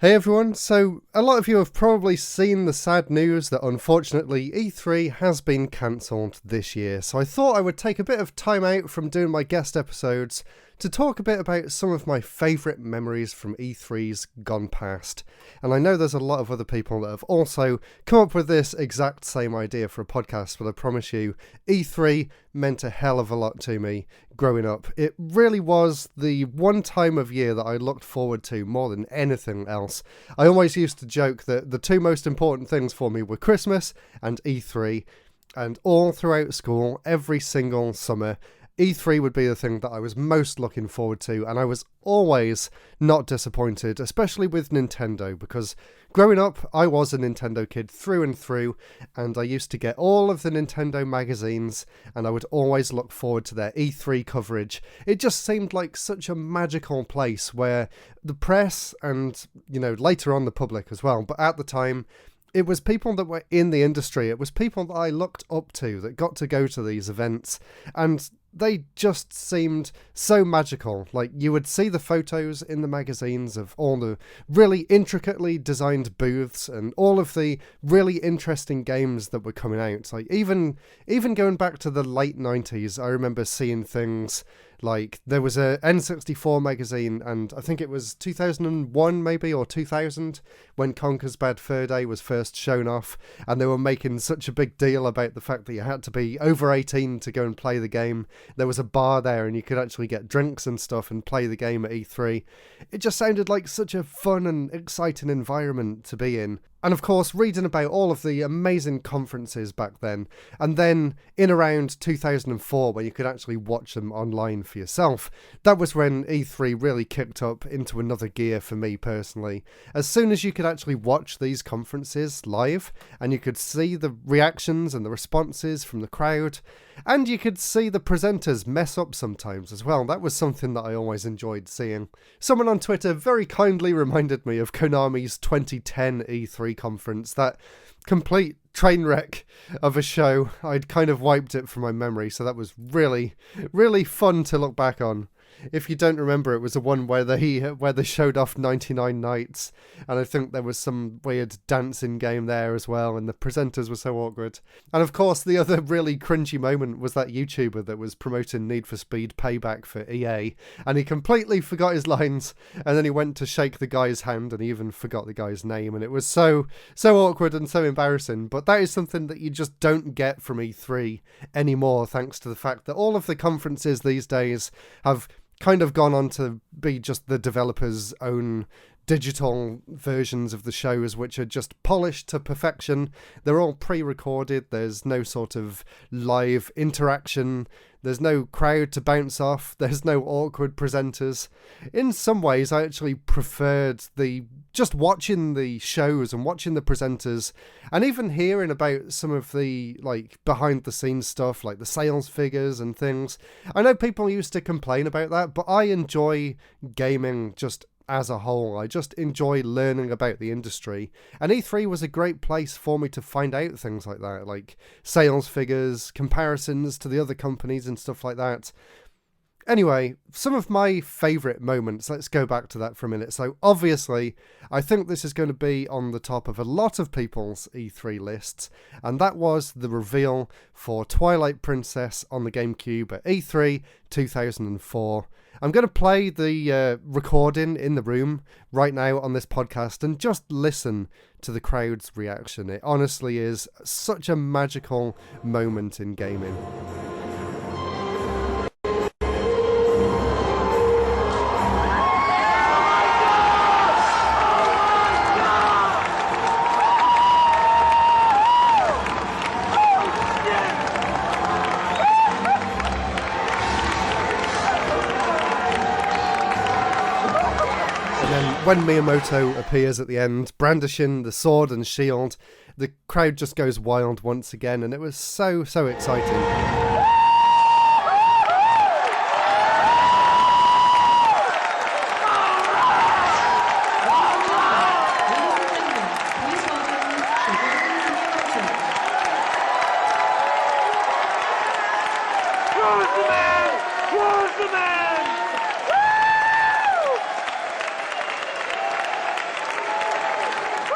Hey everyone, so a lot of you have probably seen the sad news that unfortunately E3 has been cancelled this year, so I thought I would take a bit of time out from doing my guest episodes to talk a bit about some of my favourite memories from E3's gone past. And I know there's a lot of other people that have also come up with this exact same idea for a podcast, but I promise you, E3 meant a hell of a lot to me growing up. It really was the one time of year that I looked forward to more than anything else. I always used to joke that the two most important things for me were Christmas and E3, and all throughout school, every single summer, E3 would be the thing that I was most looking forward to, and I was always not disappointed, especially with Nintendo, because growing up, I was a Nintendo kid through and through, and I used to get all of the Nintendo magazines, and I would always look forward to their E3 coverage. It just seemed like such a magical place where the press and, later on the public as well, but at the time, it was people that were in the industry. It was people that I looked up to that got to go to these events, and they just seemed so magical. Like, you would see the photos in the magazines of all the really intricately designed booths and all of the really interesting games that were coming out. Like, even going back to the late 90s, I remember seeing things like there was a N64 magazine, and I think it was 2001 maybe, or 2000, when Conker's Bad Fur Day was first shown off, and they were making such a big deal about the fact that you had to be over 18 to go and play the game. There was a bar there, and you could actually get drinks and stuff and play the game at E3. It just sounded like such a fun and exciting environment to be in. And of course, reading about all of the amazing conferences back then, and then in around 2004, when you could actually watch them online for yourself, that was when E3 really kicked up into another gear for me personally. As soon as you could actually watch these conferences live, and you could see the reactions and the responses from the crowd, and you could see the presenters mess up sometimes as well. That was something that I always enjoyed seeing. Someone on Twitter very kindly reminded me of Konami's 2010 E3 conference, that complete train wreck of a show. I'd kind of wiped it from my memory, so that was really, really fun to look back on. If you don't remember, it was the one where they showed off 99 Nights, and I think there was some weird dancing game there as well, and the presenters were so awkward. And of course, the other really cringy moment was that YouTuber that was promoting Need for Speed Payback for EA, and he completely forgot his lines, and then he went to shake the guy's hand, and he even forgot the guy's name, and it was so awkward and so embarrassing. But that is something that you just don't get from E3 anymore, thanks to the fact that all of the conferences these days have kind of gone on to be just the developers' own digital versions of the shows, which are just polished to perfection. They're all pre-recorded. There's no sort of live interaction. There's no crowd to bounce off. There's no awkward presenters. In some ways, I actually preferred just watching the shows and watching the presenters, and even hearing about some of the behind the scenes stuff, like the sales figures and things. I know people used to complain about that, but I enjoy gaming just as a whole. I just enjoy learning about the industry, and E3 was a great place for me to find out things like that, like sales figures, comparisons to the other companies and stuff like that. Anyway, some of my favourite moments, let's go back to that for a minute. So obviously, I think this is going to be on the top of a lot of people's E3 lists, and that was the reveal for Twilight Princess on the GameCube at E3 2004. I'm going to play the recording in the room right now on this podcast and just listen to the crowd's reaction. It honestly is such a magical moment in gaming. When Miyamoto appears at the end, brandishing the sword and shield, the crowd just goes wild once again, and it was so exciting.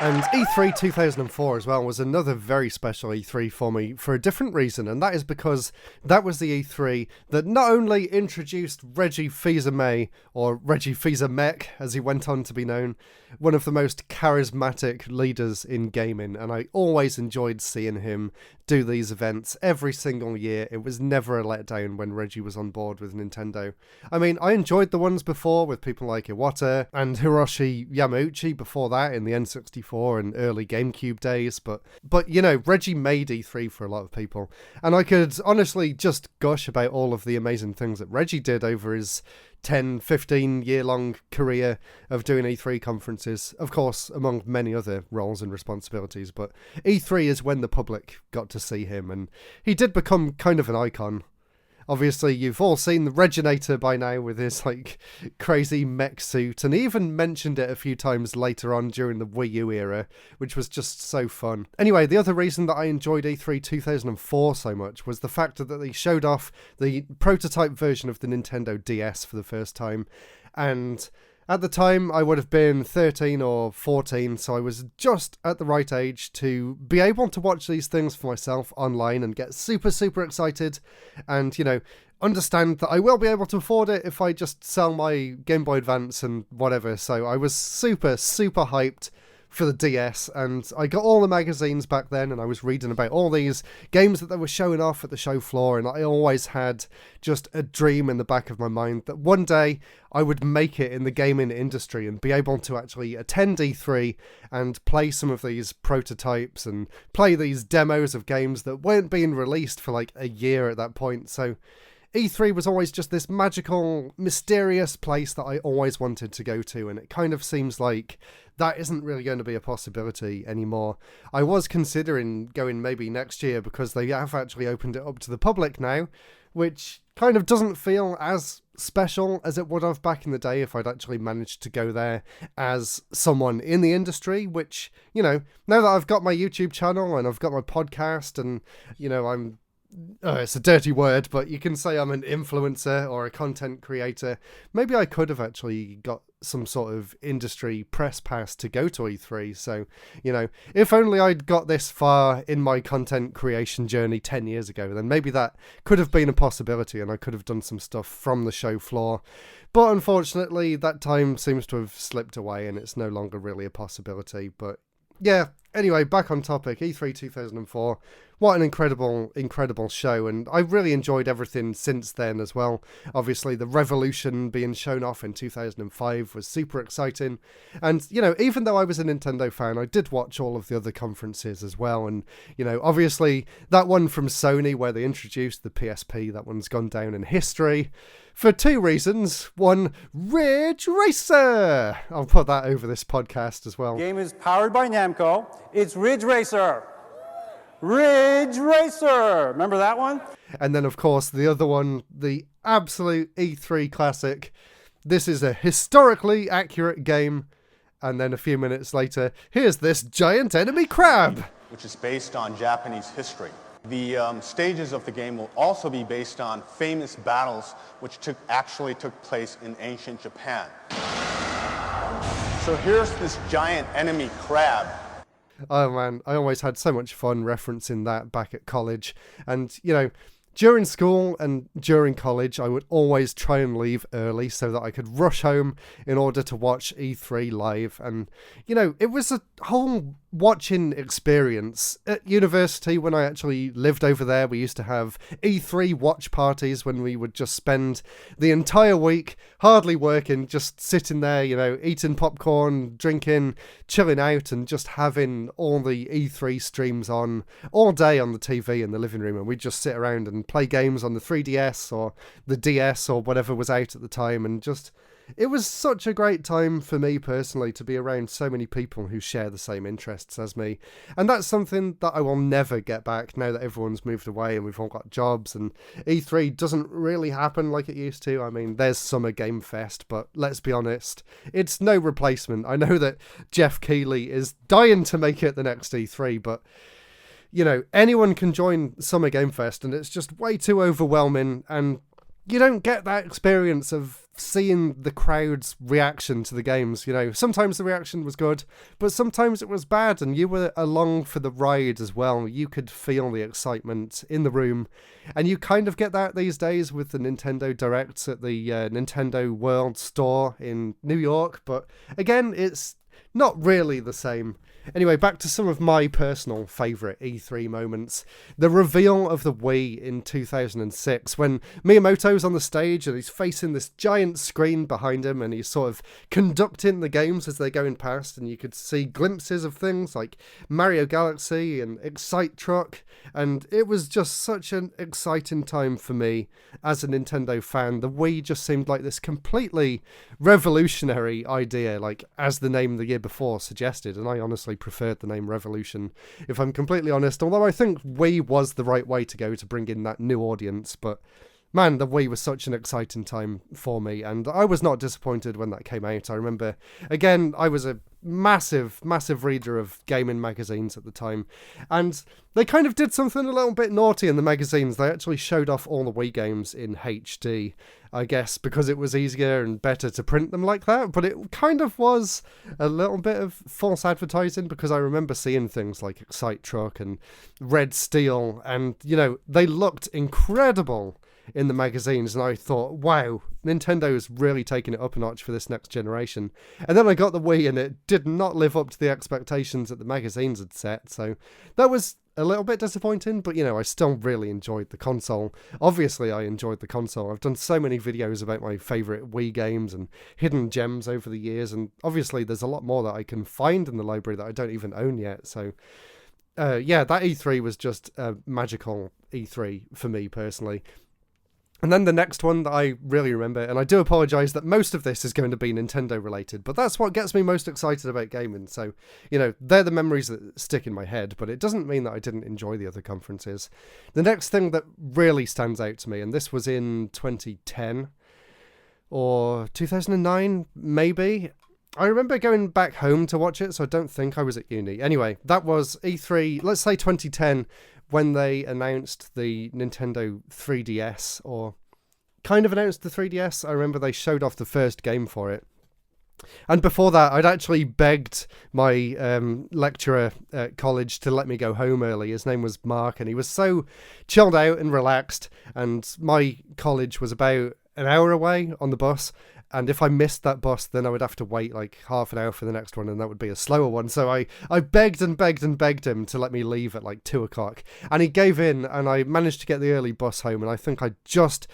And E3 2004 as well was another very special E3 for me for a different reason, and that is because that was the E3 that not only introduced Reggie Fils-Aimé, or Reggie Fils-Aimé as he went on to be known, one of the most charismatic leaders in gaming, and I always enjoyed seeing him do these events every single year. It was never a letdown when Reggie was on board with Nintendo. I mean, I enjoyed the ones before with people like Iwata and Hiroshi Yamauchi before that in the N64 and early GameCube days, but you know, Reggie made E3 for a lot of people, and I could honestly just gush about all of the amazing things that Reggie did over his 10-15 year long career of doing E3 conferences, of course among many other roles and responsibilities, but E3 is when the public got to see him, and he did become kind of an icon. Obviously, you've all seen the Reginator by now with his like crazy mech suit, and he even mentioned it a few times later on during the Wii U era, which was just so fun. Anyway, the other reason that I enjoyed E3 2004 so much was the fact that they showed off the prototype version of the Nintendo DS for the first time, and at the time, I would have been 13 or 14, so I was just at the right age to be able to watch these things for myself online and get super, super excited and, you know, understand that I will be able to afford it if I just sell my Game Boy Advance and whatever. So I was super, super hyped for the DS, and I got all the magazines back then, and I was reading about all these games that they were showing off at the show floor, and I always had just a dream in the back of my mind that one day I would make it in the gaming industry and be able to actually attend E3 and play some of these prototypes and play these demos of games that weren't being released for like a year at that point. So E3 was always just this magical, mysterious place that I always wanted to go to, and it kind of seems like that isn't really going to be a possibility anymore. I was considering going maybe next year because they have actually opened it up to the public now, which kind of doesn't feel as special as it would have back in the day if I'd actually managed to go there as someone in the industry, which, you know, now that I've got my YouTube channel and I've got my podcast and, you know, it's a dirty word, but you can say I'm an influencer or a content creator. Maybe I could have actually got some sort of industry press pass to go to E3. So, you know, if only I'd got this far in my content creation journey 10 years ago, then maybe that could have been a possibility and I could have done some stuff from the show floor. But unfortunately, that time seems to have slipped away and it's no longer really a possibility. But yeah, anyway, back on topic, E3 2004. What an incredible, incredible show, and I really enjoyed everything since then as well. Obviously, the Revolution being shown off in 2005 was super exciting, and, you know, even though I was a Nintendo fan, I did watch all of the other conferences as well, and, you know, obviously, that one from Sony where they introduced the PSP, that one's gone down in history for two reasons. One, Ridge Racer! I'll put that over this podcast as well. The game is powered by Namco. It's Ridge Racer! Ridge Racer! Remember that one? And then, of course, the other one, the absolute E3 classic. This is a historically accurate game. And then a few minutes later, here's this giant enemy crab! Which is based on Japanese history. The stages of the game will also be based on famous battles which actually took place in ancient Japan. So here's this giant enemy crab. Oh man, I always had so much fun referencing that back at college. And, you know, during school and during college, I would always try and leave early so that I could rush home in order to watch E3 live. And, you know, it was a whole watching experience. At university, when I actually lived over there, we used to have E3 watch parties when we would just spend the entire week hardly working, just sitting there, you know, eating popcorn, drinking, chilling out, and just having all the E3 streams on all day on the TV in the living room. And we'd just sit around and play games on the 3DS or the DS or whatever was out at the time, and just it was such a great time for me personally to be around so many people who share the same interests as me. And that's something that I will never get back now that everyone's moved away and we've all got jobs and E3 doesn't really happen like it used to. I mean, there's Summer Game Fest, but let's be honest, it's no replacement. I know that Jeff Keighley is dying to make it the next E3, but you know, anyone can join Summer Game Fest and it's just way too overwhelming. And you don't get that experience of seeing the crowd's reaction to the games. You know, sometimes the reaction was good, but sometimes it was bad, and you were along for the ride as well. You could feel the excitement in the room, and you kind of get that these days with the Nintendo Directs at the Nintendo World Store in New York, but again, it's not really the same. Anyway, back to some of my personal favourite E3 moments. The reveal of the Wii in 2006, when Miyamoto's on the stage and he's facing this giant screen behind him and he's sort of conducting the games as they're going past, and you could see glimpses of things like Mario Galaxy and Excite Truck, and it was just such an exciting time for me as a Nintendo fan. The Wii just seemed like this completely revolutionary idea, like as the name the year before suggested, and I honestly preferred the name Revolution, if I'm completely honest, although I think Wii was the right way to go to bring in that new audience. But man, the Wii was such an exciting time for me, and I was not disappointed when that came out. I remember, again, I was a massive reader of gaming magazines at the time, and they kind of did something a little bit naughty in the magazines. They actually showed off all the Wii games in HD, I guess because it was easier and better to print them like that, but it kind of was a little bit of false advertising, because I remember seeing things like Excite Truck and Red Steel, and, you know, they looked incredible in the magazines, and I thought, wow, Nintendo's really taking it up a notch for this next generation. And then I got the Wii, and it did not live up to the expectations that the magazines had set, so that was a little bit disappointing, but, you know, I still really enjoyed the console. Obviously, I enjoyed the console. I've done so many videos about my favourite Wii games and hidden gems over the years, and obviously there's a lot more that I can find in the library that I don't even own yet, so yeah, that E3 was just a magical E3 for me personally. And then the next one that I really remember, and I do apologise that most of this is going to be Nintendo related, but that's what gets me most excited about gaming. So, you know, they're the memories that stick in my head, but it doesn't mean that I didn't enjoy the other conferences. The next thing that really stands out to me, and this was in 2010 or 2009, maybe. I remember going back home to watch it, so I don't think I was at uni. Anyway, that was E3, let's say 2010, when they announced the Nintendo 3DS, or kind of announced the 3DS. I remember they showed off the first game for it. And before that, I'd actually begged my lecturer at college to let me go home early. His name was Mark, and he was so chilled out and relaxed. And my college was about an hour away on the bus. And if I missed that bus, then I would have to wait like half an hour for the next one, and that would be a slower one. So I begged and begged and begged him to let me leave at like 2 o'clock. And he gave in, and I managed to get the early bus home, and I think I just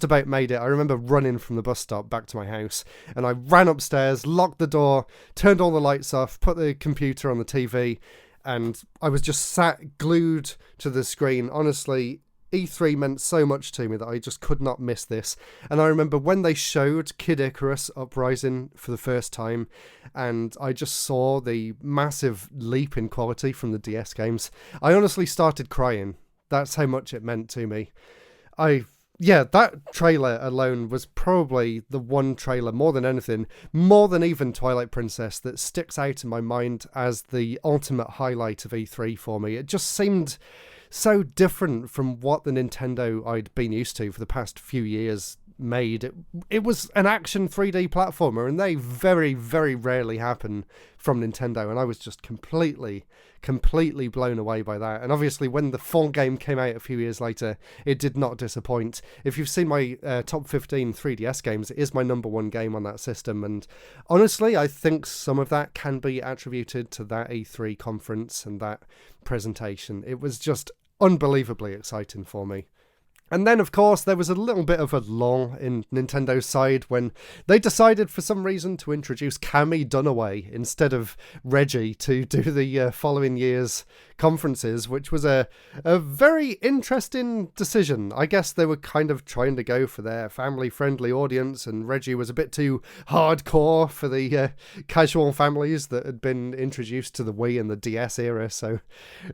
about made it. I remember running from the bus stop back to my house, and I ran upstairs, locked the door, turned all the lights off, put the computer on the TV, and I was just sat glued to the screen. Honestly, E3 meant so much to me that I just could not miss this. And I remember when they showed Kid Icarus Uprising for the first time, and I just saw the massive leap in quality from the DS games, I honestly started crying. That's how much it meant to me. Yeah, that trailer alone was probably the one trailer, more than anything, more than even Twilight Princess, that sticks out in my mind as the ultimate highlight of E3 for me. It just seemed so different from what the Nintendo I'd been used to for the past few years made. It was an action 3D platformer, and they very, very rarely happen from Nintendo, and I was just completely blown away by that. And obviously when the full game came out a few years later, it did not disappoint. If you've seen my top 15 3DS games, it is my number one game on that system, and honestly I think some of that can be attributed to that E3 conference and that presentation. It was just unbelievably exciting for me. And then, of course, there was a little bit of a lull in Nintendo's side when they decided for some reason to introduce Cammy Dunaway instead of Reggie to do the following year's conferences, which was a very interesting decision. I guess they were kind of trying to go for their family-friendly audience, and Reggie was a bit too hardcore for the casual families that had been introduced to the Wii and the DS era, so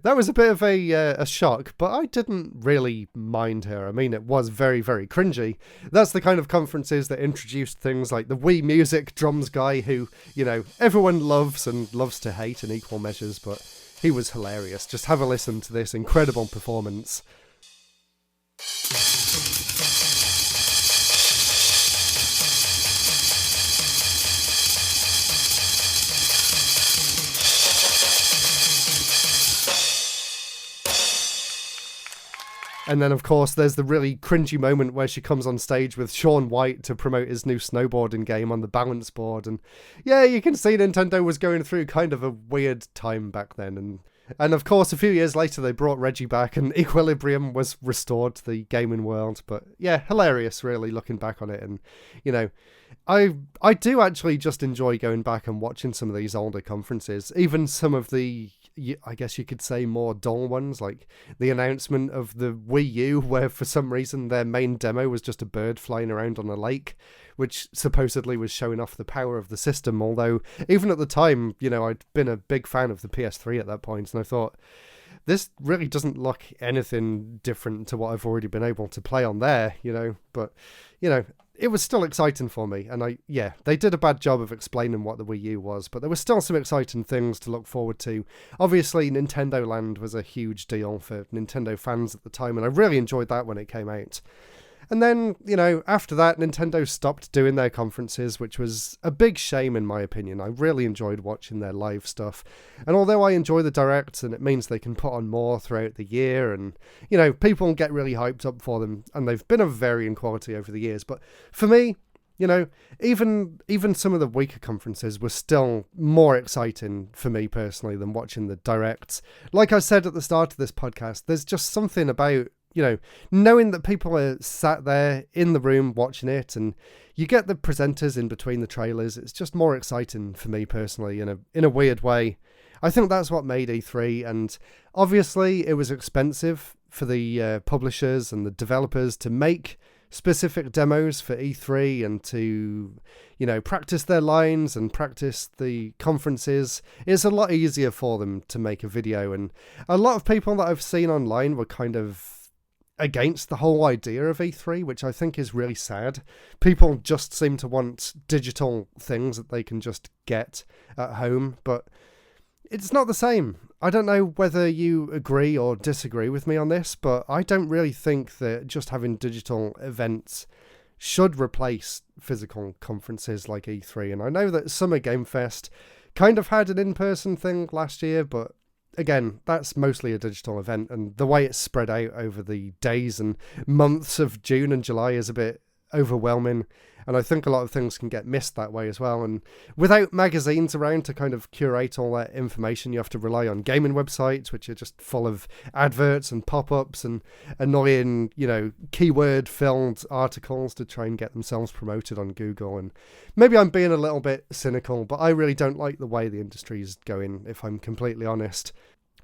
that was a bit of a shock, but I didn't really mind her. I mean, it was very, very cringy. That's the kind of conferences that introduced things like the Wii Music drums guy who, you know, everyone loves and loves to hate in equal measures, but he was hilarious. Just have a listen to this incredible performance. And then, of course, there's the really cringy moment where she comes on stage with Shaun White to promote his new snowboarding game on the balance board. And yeah, you can see Nintendo was going through kind of a weird time back then. And of course, a few years later, they brought Reggie back and equilibrium was restored to the gaming world. But yeah, hilarious, really, looking back on it. And, you know, I do actually just enjoy going back and watching some of these older conferences, even some of the, I guess you could say, more dull ones, like the announcement of the Wii U, where for some reason their main demo was just a bird flying around on a lake, which supposedly was showing off the power of the system. Although even at the time, you know, I'd been a big fan of the PS3 at that point, and I thought, this really doesn't look anything different to what I've already been able to play on there, you know. But, you know, it was still exciting for me. And they did a bad job of explaining what the Wii U was, but there were still some exciting things to look forward to. Obviously, Nintendo Land was a huge deal for Nintendo fans at the time, and I really enjoyed that when it came out. And then, you know, after that, Nintendo stopped doing their conferences, which was a big shame in my opinion. I really enjoyed watching their live stuff. And although I enjoy the directs, and it means they can put on more throughout the year, and, you know, people get really hyped up for them, and they've been of varying quality over the years. But for me, you know, even some of the weaker conferences were still more exciting for me personally than watching the directs. Like I said at the start of this podcast, there's just something about, you know, knowing that people are sat there in the room watching it, and you get the presenters in between the trailers. It's just more exciting for me personally in a weird way. I think that's what made E3, and obviously it was expensive for the publishers and the developers to make specific demos for E3 and to, you know, practice their lines and practice the conferences. It's a lot easier for them to make a video, and a lot of people that I've seen online were kind of against the whole idea of E3, which I think is really sad. People just seem to want digital things that they can just get at home, but it's not the same. I don't know whether you agree or disagree with me on this, but I don't really think that just having digital events should replace physical conferences like E3. And I know that Summer Game Fest kind of had an in-person thing last year, but again, that's mostly a digital event, and the way it's spread out over the days and months of June and July is a bit overwhelming, and I think a lot of things can get missed that way as well. And without magazines around to kind of curate all that information, you have to rely on gaming websites, which are just full of adverts and pop-ups and annoying, you know, keyword-filled articles to try and get themselves promoted on Google. And maybe I'm being a little bit cynical, but I really don't like the way the industry is going, if I'm completely honest.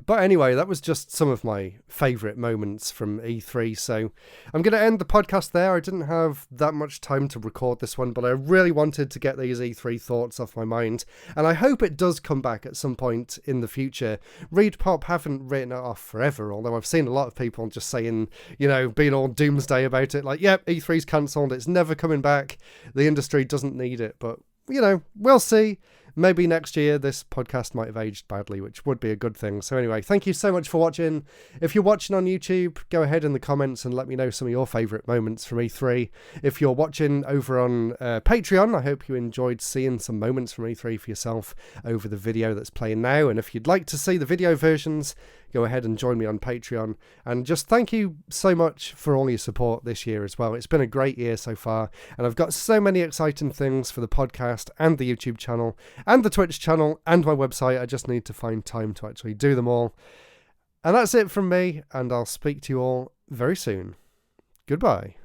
But anyway, that was just some of my favourite moments from E3, so I'm going to end the podcast there. I didn't have that much time to record this one, but I really wanted to get these E3 thoughts off my mind, and I hope it does come back at some point in the future. ReedPop haven't written it off forever, although I've seen a lot of people just saying, you know, being all doomsday about it, like, yep, E3's cancelled, it's never coming back, the industry doesn't need it, but, you know, we'll see. Maybe next year this podcast might have aged badly, which would be a good thing. So anyway, thank you so much for watching. If you're watching on YouTube, go ahead in the comments and let me know some of your favourite moments from E3. If you're watching over on Patreon, I hope you enjoyed seeing some moments from E3 for yourself over the video that's playing now. And if you'd like to see the video versions, go ahead and join me on Patreon. And just thank you so much for all your support this year as well. It's been a great year so far, and I've got so many exciting things for the podcast and the YouTube channel and the Twitch channel and my website. I just need to find time to actually do them all. And that's it from me, and I'll speak to you all very soon. Goodbye.